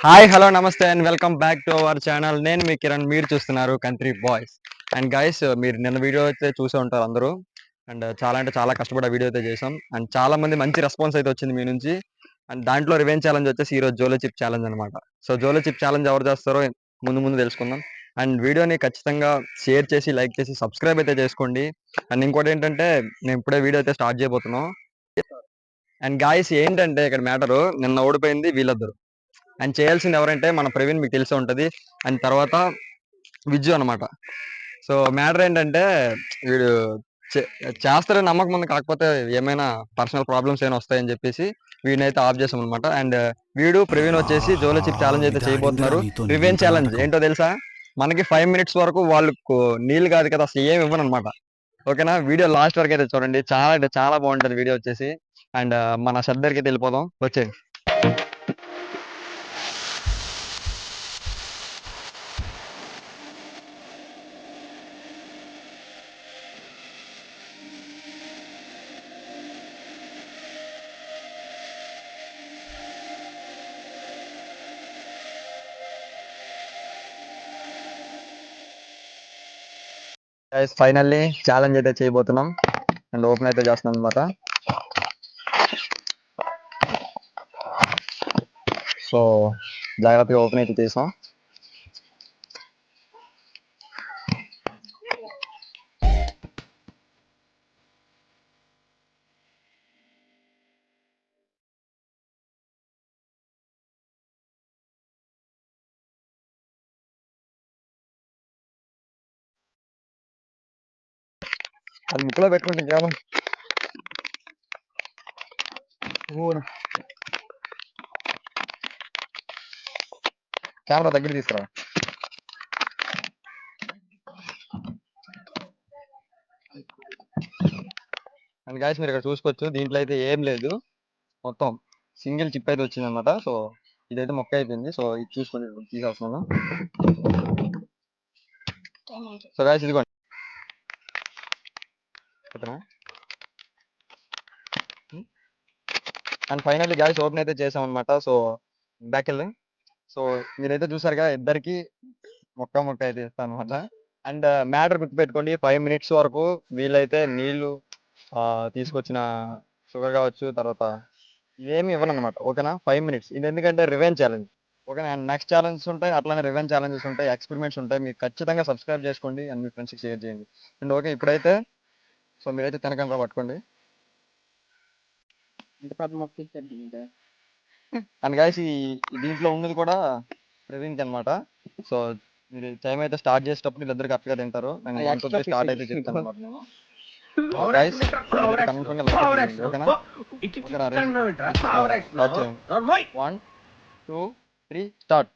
Hi hello నమస్తే and welcome back to our channel. నేను మీ కిరణ్, మీరు చూస్తున్నారు కంట్రీ బాయ్స్. అండ్ గైస్, మీరు నిన్న వీడియో అయితే చూసే ఉంటారు అందరూ. అండ్ చాలా అంటే చాలా కష్టపడి వీడియో అయితే చేసాం. అండ్ చాలా మంది మంచి రెస్పాన్స్ అయితే వచ్చింది మీ నుంచి. అండ్ దాంట్లో రివెంజ్ ఛాలెంజ్ వచ్చేసి ఈరోజు జోలో చిప్ ఛాలెంజ్ అనమాట. సో జోలో చిప్ ఛాలెంజ్ ఎవరు చేస్తారో ముందు ముందు తెలుసుకుందాం. అండ్ వీడియోని ఖచ్చితంగా షేర్ చేసి లైక్ చేసి సబ్స్క్రైబ్ అయితే చేసుకోండి. అండ్ ఇంకోటి ఏంటంటే, నేను ఇప్పుడే వీడియో అయితే స్టార్ట్ చేయబోతున్నాం. అండ్ గాయస్, ఏంటంటే ఇక్కడ మ్యాటరు, నిన్న ఓడిపోయింది వీళ్ళిద్దరు. అండ్ చేయాల్సింది ఎవరంటే మన ప్రవీణ్, మీకు తెలిసే ఉంటుంది. అండ్ తర్వాత విజ్జు అనమాట. సో మ్యాటర్ ఏంటంటే, వీడు చేస్తారని నమ్మకం ఉంది, కాకపోతే ఏమైనా పర్సనల్ ప్రాబ్లమ్స్ ఏమైనా వస్తాయని చెప్పేసి వీడినైతే ఆఫ్ చేసాం అనమాట. అండ్ వీడు ప్రవీణ్ వచ్చేసి జోలో చిప్ ఛాలెంజ్ అయితే చేయబోతున్నారు. రివెంజ్ ఛాలెంజ్ ఏంటో తెలుసా? మనకి 5 minutes వరకు వాళ్ళకు నీళ్ళు కాదు కదా, అసలు ఏమి ఇవ్వను అనమాట. ఓకేనా? వీడియో లాస్ట్ వరకు అయితే చూడండి, చాలా అంటే చాలా బాగుంటుంది వీడియో వచ్చేసి. అండ్ మన షద్దర్కి అయితే వెళ్ళిపోదాం, వచ్చే. ఫైనల్లీ ఛాలెంజ్ అయితే చేయబోతున్నాం. అండ్ ఓపెన్ అయితే చేస్తున్నాం అనమాట. సో జాగ్రత్తగా ఓపెన్ అయితే చేసాం. అది ముక్కులో పెట్టుకుంటే కేవలం కెమెరా దగ్గర తీసుకురా. అండ్ గాయస్, మీరు ఇక్కడ చూసుకోవచ్చు, దీంట్లో అయితే ఏం లేదు, మొత్తం సింగిల్ చిప్ అయితే వచ్చింది అనమాట. సో ఇదైతే మొక్క అయిపోయింది. సో ఇది చూసుకొని తీసేస్తున్నాను. సో గాయస్, ఇదిగోండి. అండ్ ఫైనల్లీ గాయస్ ఓపెన్ అయితే చేసాం అనమాట. సో బ్యాక్ వెళ్ళి, సో మీరైతే చూసారుగా, ఇద్దరికి మొక్క అయితే ఇస్తాను అనమాట. అండ్ మ్యాటర్ గుర్తుపెట్టుకోండి, 5 minutes వరకు వీళ్ళైతే నీళ్లు తీసుకొచ్చిన షుగర్ కావచ్చు, తర్వాత ఇవేమి ఇవ్వను అనమాట. ఓకేనా? 5 minutes. ఇది ఎందుకంటే రివెంజ్ ఛాలెంజ్. ఓకేనా? అండ్ నెక్స్ట్ ఛాలెంజెస్ ఉంటాయి, అట్లానే రివెంజ్ ఛాలెంజెస్ ఉంటాయి, ఎక్స్పెరిమెంట్స్ ఉంటాయి. మీరు ఖచ్చితంగా సబ్స్క్రైబ్ చేసుకోండి అండ్ మీ ఫ్రెండ్స్కి షేర్ చేయండి. అండ్ ఓకే, ఇప్పుడైతే సో మీరైతే తినకంగా పట్టుకోండి. అండ్ గాయస్, దీంట్లో ఉన్నది కూడా ప్రవీణ్కి అనమాట. సో మీరు టైం అయితే స్టార్ట్ చేసేటప్పుడు వీళ్ళిద్దరు కరెక్ట్గా తింటారు. నేను స్టార్ట్ అయితే చెప్తాను అనమాట. గైస్, ఓకేనా? 1 2 3 స్టార్ట్.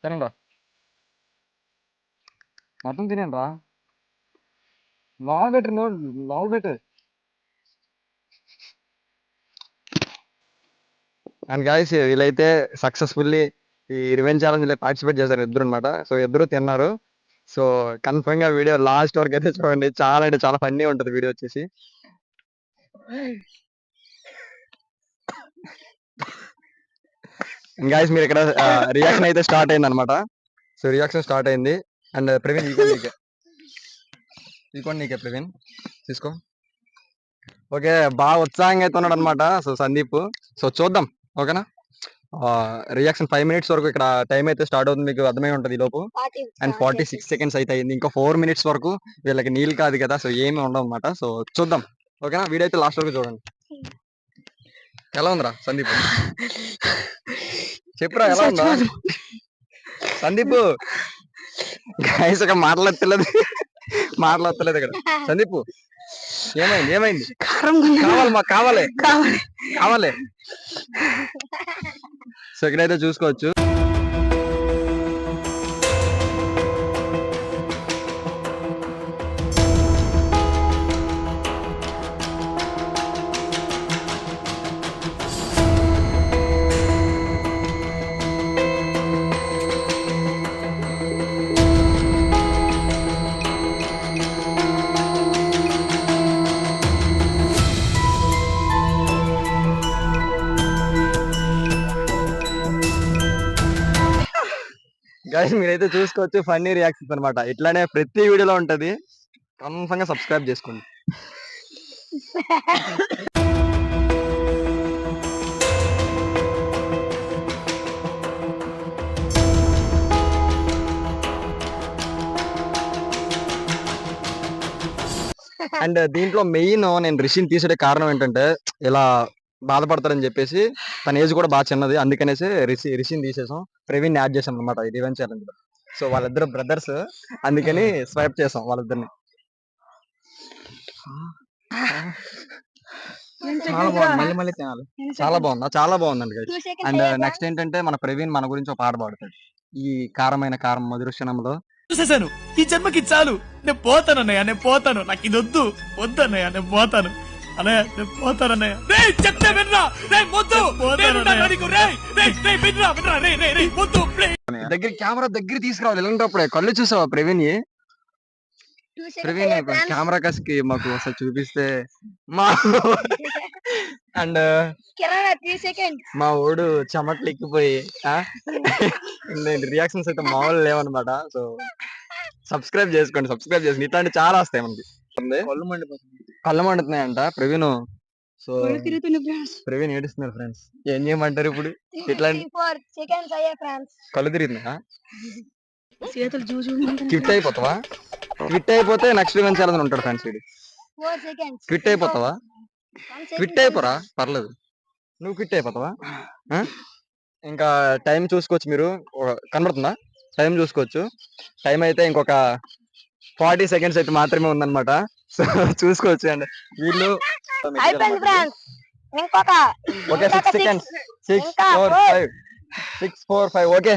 తినండి రా, మొత్తం తినండి రా. లావు పెట్టు, లావు పెట్టు. అండ్ గాయస్, వీళ్ళైతే సక్సెస్ఫుల్లీ ఈ రివెంజ్ ఛాలెంజ్ లో పార్టిసిపేట్ చేశారు ఇద్దరు అనమాట. సో ఇద్దరు తిన్నారు. సో కన్ఫర్మ్ గా వీడియో లాస్ట్ వరకు అయితే చూడండి, చాలా అంటే చాలా ఫన్నీ ఉంటుంది వీడియో వచ్చేసి. గాయస్, మీరు ఇక్కడ రియాక్షన్ అయితే స్టార్ట్ అయింది అనమాట. సో రియాక్షన్ స్టార్ట్ అయింది. అండ్ ప్రవీణ్, ఇదిగోండి నీకే ప్రవీణ్, తీసుకో. ఓకే, బాగా ఉత్సాహంగా అయితే ఉన్నాడు అనమాట సో సందీప్. సో చూద్దాం, ఓకేనా? రియాక్షన్ 5 minutes వరకు ఇక్కడ టైం అయితే స్టార్ట్ అవుతుంది, మీకు అర్థమై ఉంటుంది ఈ లోపు. అండ్ 46 seconds అయితే అయింది. ఇంకా 4 minutes వరకు వీళ్ళకి నీళ్ళు కాదు కదా, సో ఏమి ఉండవు అనమాట. సో చూద్దాం, ఓకేనా? వీడియో అయితే లాస్ట్ వరకు చూడండి. ఎలా ఉందిరా సందీప్? చెప్పురా, ఎలా ఉందా సందీప్? గాయస్, ఇక్కడ మాట్లాడలేదు ఇక్కడ. సందీప్, ఏమైంది? కావాలి, మాకు కావాలి. సో ఇక్కడైతే చూసుకోవచ్చు. గైస్ మీరైతే చూసుకోవచ్చు ఫన్నీ రియాక్షన్స్ అనమాట. ఇట్లానే ప్రతి వీడియోలో ఉంటది. కన్ఫర్మ్ గా సబ్స్క్రైబ్ చేసుకోండి. అండ్ దీంట్లో మెయిన్ నేను రిషిని తీసే కారణం ఏంటంటే ఇలా బాధపడతారని చెప్పేసి తన ఏజ్ కూడా బాగా చిన్నది, అందుకనేసి రిషిని తీసేసాం, ప్రవీణ్ యాడ్ చేసాం అనమాట ఇది ఈవెంట్ ఛాలెంజ్ లో. సో వాళ్ళిద్దరు బ్రదర్స్, అందుకని స్వైప్ చేసాం వాళ్ళిద్దరిని. చాలా బాగుందా? చాలా బాగుందండి గైస్. అండ్ నెక్స్ట్ ఏంటంటే మన ప్రవీణ్ మన గురించి ఒక పాట పాడతాడు, ఈ కారమైన కారం మధురక్షణంలో. చూసేసాను, ఈ జన్మకి చాలు, నేను పోతాను అన్నయ్య, నేను పోతాను, నాకు ఇది వద్దు వద్దన్నయ్య, నేను పోతాను అన్నయ్య, నేను పోతాను అన్నయ్య. రేయ్ చెప్తే వినరా, రేయ్ వద్దు, నేనున్నాను నీకు, రేయ్ రేయ్ రేయ్ వినరా వినరా, రేయ్ రేయ్ రేయ్ వద్దు ప్లీజ్. దగ్గర కెమెరా దగ్గర తీసుకురావాలి, ఇలాంటప్పుడే కళ్ళు చూసావా ప్రవీణ్? ప్రవీణ్ కెమెరా కస్కి మాకు ఒకసారి చూపిస్తే మా అండ్ మా ఊడు చెమట్లు ఎక్కిపోయి రియాక్షన్స్ అయితే మామూలు లేవన్నమాట. సో సబ్స్క్రైబ్ చేసుకోండి. ఇట్లాంటి చాలా వస్తాయి మనకి. కళ్ళు మండుతున్నాయంట ప్రవీణ్. సో ప్రవీణ్ ఏడుస్తున్నారు ఫ్రెండ్స్, ఏం చేయమంటారు ఇప్పుడు? ఇట్లాంటి కళ్ళు తిరుగుతున్నాయా? క్విట్ అయిపోతావా? క్విట్ అయిపోతే నెక్స్ట్ ఈవెంట్ ఛాలెంజ్ ఉంటాడు ఫ్రెండ్స్. ఇది క్విట్ అయిపోతావా? క్విట్ అయిపోరా పర్లేదు, నువ్వు క్విట్ అయిపోతావా? ఇంకా టైం చూసుకోవచ్చు, మీరు కనబడుతుందా? టైం చూసుకోవచ్చు. టైం అయితే ఇంకొక 40 seconds అయితే మాత్రమే ఉందన్నమాట. సో చూసుకోవచ్చు. అండి వీళ్ళు ఓకే 6 seconds, 6 4 5 6 4 5 ఓకే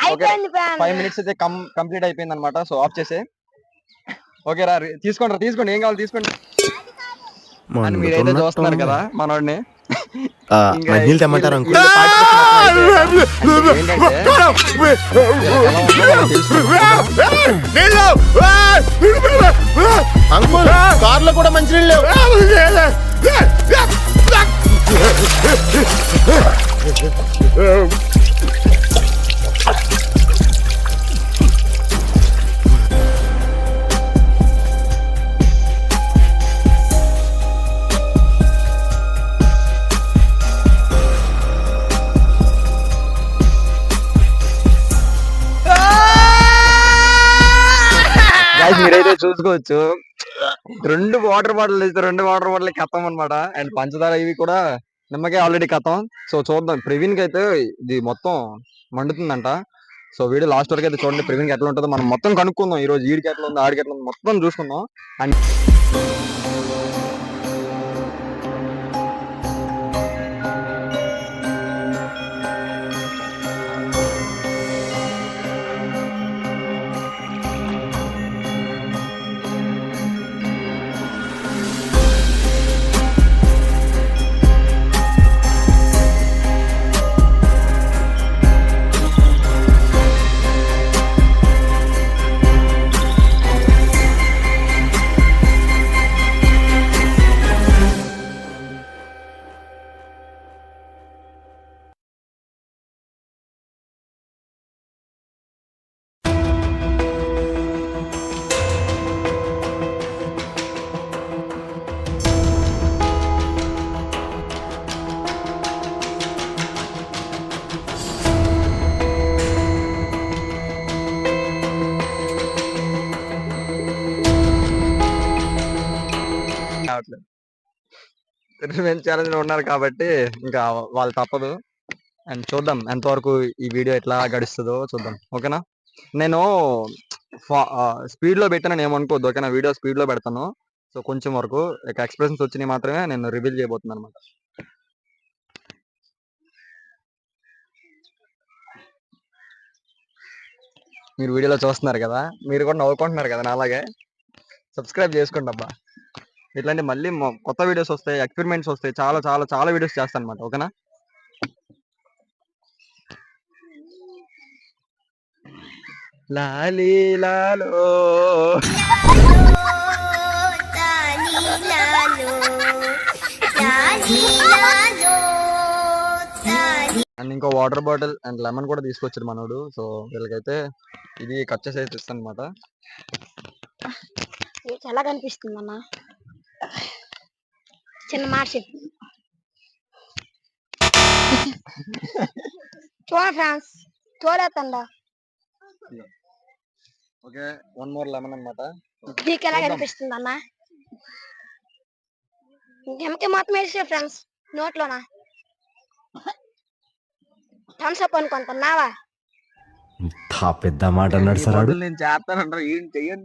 5 minutes అయితే కంప్లీట్ అయిపోయింది అనమాట. సో ఆఫ్ చేసే ఓకే రా, తీసుకోండి ఏం కావాలి తీసుకోండి. అని మీరైతే చూస్తున్నారు కదా మనోడిని. అంకుల్ కార్లో కూడా మంచి నీళ్ళు లేవు. మీరైతే చూసుకోవచ్చు, 2 వాటర్ బాటిల్ ఇస్తే 2 వాటర్ బాటిల్ కథం అనమాట. అండ్ పంచదార ఇవి కూడా నిమ్మకాయ ఆల్రెడీ కథం. సో చూద్దాం, ప్రవీణ్ కి అయితే ఇది మొత్తం మండుతుందంట. సో వీడియో లాస్ట్ వరకు అయితే చూడండి, ప్రవీణ్ కి ఎట్లా ఉంటుందో మనం మొత్తం కనుక్కుందాం. ఈ రోజు ఈడికి ఎట్లా ఉంది, ఆడికి ఎట్లా ఉంది మొత్తం చూసుకుందాం. అండ్ ఛాలెంజ్ లో ఉన్నారు కాబట్టి ఇంకా వాళ్ళు తప్పదు. అండ్ చూద్దాం ఎంతవరకు ఈ వీడియో ఎట్లా గడుస్తుందో చూద్దాం. ఓకేనా? నేను స్పీడ్ లో పెట్టాను ఏమనుకోవద్దు, ఓకేనా? వీడియో స్పీడ్ లో పెడతాను. సో కొంచెం వరకు ఎక్స్ప్రెషన్స్ వచ్చినాయి మాత్రమే నేను రివీల్ చేయబోతున్నాను అనమాట. మీరు వీడియోలో చూస్తున్నారు కదా, మీరు కూడా నవ్వుకుంటున్నారు కదా నాలాగే. సబ్స్క్రైబ్ చేసుకోండి అబ్బా. ఇట్లాంటి మళ్ళీ కొత్త వీడియోస్ వస్తాయి, ఎక్స్పెరిమెంట్స్ వస్తాయి, చాలా చాలా చాలా వీడియోస్ చేస్తాను అనమాట. ఓకేనా? లాలీ లాలో ఇంకో వాటర్ బాటిల్ అండ్ లెమన్ కూడా తీసుకొచ్చాడు మనోడు. సో వీళ్ళకైతే ఇది కట్ చేసి అయితే ఇస్తాను అనమాట. చాలా కనిపిస్తుంది అన్న. చిన్న మాట చెప్పు. చూడ ఫ్రాన్స్ తోలేతండా. ఓకే, 1 more లెమన్ అనమాట. నీకు ఎలా కనిపిస్తుంది అన్న? ఇంకెమకే మొత్తం వేసే ఫ్రెండ్స్ నోట్లోనా థమ్స్ అప్ అనుకుంటున్నావా? పెద్ద మాట అన్నాడు సార్. నేను చేస్తానంటారు ఏం చెయ్యను.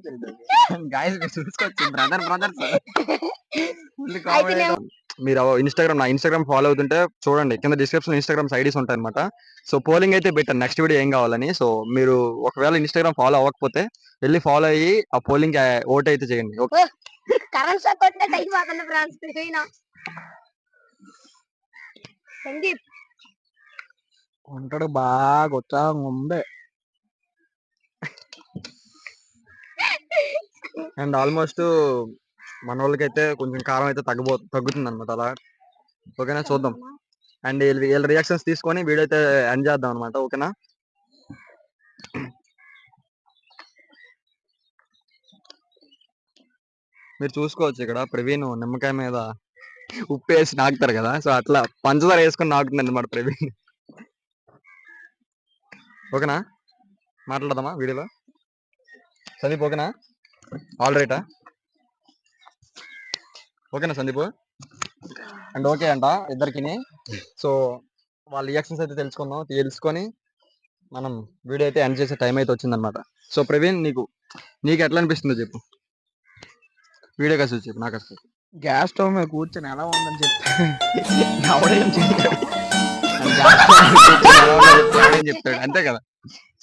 గాయస్ చూసుకోవచ్చు, బ్రదర్స్ అయితే నేను మీరు నా ఇన్స్టాగ్రామ్ ఫాలో అవుతుంటే చూడండి, కింద డిస్క్రిప్షన్ ఇన్స్టాగ్రామ్ ఐడీస్ ఉంటాయి అనమాట. సో పోలింగ్ అయితే పెట్టాను నెక్స్ట్ వీడియో ఏం కావాలని. సో మీరు ఒకవేళ ఇన్స్టాగ్రామ్ ఫాలో అవ్వకపోతే వెళ్ళి ఫాలో అయ్యి ఆ పోలింగ్ ఓట్ అయితే చేయండి. కరెంట్ షాక్ కొట్టినట్టు అయిపోతుంది ఫ్రాన్స్. సందీప్ ఉంటాడు బాగా ఉత్సాహంగా ఉంది. అండ్ ఆల్మోస్ట్ మన వాళ్ళకైతే కొంచెం కారం అయితే తగ్గుతుంది అనమాట అలా. ఓకేనా, చూద్దాం. అండ్ వీళ్ళ రియాక్షన్స్ తీసుకొని వీడియో అయితే ఎండ్ చేద్దాం అనమాట. ఓకేనా, మీరు చూసుకోవచ్చు ఇక్కడ ప్రవీణ్ నిమ్మకాయ మీద ఉప్పు వేసి నాకుతారు కదా, సో అట్లా పంచదార వేసుకొని నాకుతుంది అనమాట ప్రవీణ్. ఓకేనా, మాట్లాడదామా వీడియోలో? సందీప్ ఓకేనా? ఆల్ రైటా? ఓకేనా సందీప్? అండ్ ఓకే అంట ఇద్దరికి. సో వాళ్ళ రియాక్షన్స్ అయితే తెలుసుకొని మనం వీడియో అయితే ఎండ్ చేసే టైం అయితే వచ్చిందనమాట. సో ప్రవీణ్, నీకు ఎట్లా అనిపిస్తుందో చెప్పు. వీడియో కాసి చెప్పు, నాకు అసలు గ్యాస్ స్టవ్ మీద కూర్చొని ఎలా ఉందని చెప్పి ఎవడేం చెప్తాడు అంతే కదా.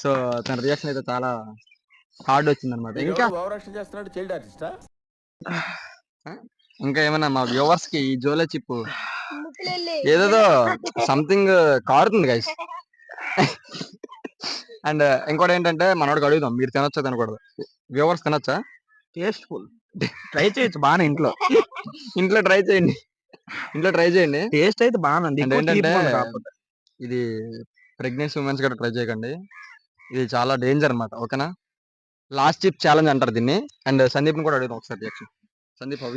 సో తన రియాక్షన్ అయితే చాలా హార్డ్ వచ్చింది అనమాట. ఇంకా ఏమన్నా మా వ్యూవర్స్ కి ఈ జోలే చిప్పు ఏదేదో సంథింగ్ కారుతుంది గైస్. అండ్ ఇంకోటి ఏంటంటే మనోడికి అడుగుదాం, మీరు తినొచ్చా తినకూడదు? వ్యూవర్స్ తినొచ్చా? టేస్ట్ఫుల్ ట్రై చేయొచ్చు బాగానే ఇంట్లో ట్రై చేయండి. టేస్ట్ అయితే బాగానండి. ఏంటంటే ఇది ప్రెగ్నెన్సీ ఉమెన్స్ కూడా ట్రై చేయకండి, ఇది చాలా డేంజర్ అనమాట. ఓకేనా, లాస్ట్ చిప్ ఛాలెంజ్ అంటారు దీన్ని. అండ్ సందీప్ కూడా అడుగుదాం ఒకసారి reaction. Sandeep, how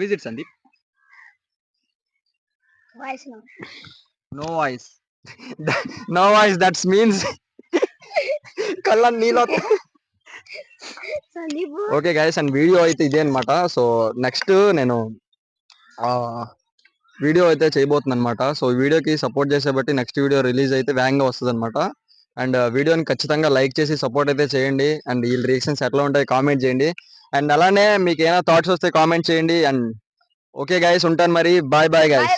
is it Sandeep? Voice no voice that's means కళ్ళ నీళ్ళు. Sandeep okay guys, and video అయితే ఇదే అనమాట. సో నెక్స్ట్ నేను వీడియో అయితే చేయబోతుంది అనమాట. సో వీడియోకి సపోర్ట్ చేసే బట్టి నెక్స్ట్ వీడియో రిలీజ్ అయితే వేగంగా వస్తుంది అనమాట. అండ్ వీడియోని ఖచ్చితంగా లైక్ చేసి సపోర్ట్ అయితే చేయండి. అండ్ వీళ్ళ రియాక్షన్స్ ఎట్లా ఉంటాయి కామెంట్ చేయండి. అండ్ అలానే మీకు ఏమైనా థాట్స్ వస్తే కామెంట్ చేయండి. అండ్ ఓకే గైస్, ఉంటాను మరి. Bye guys.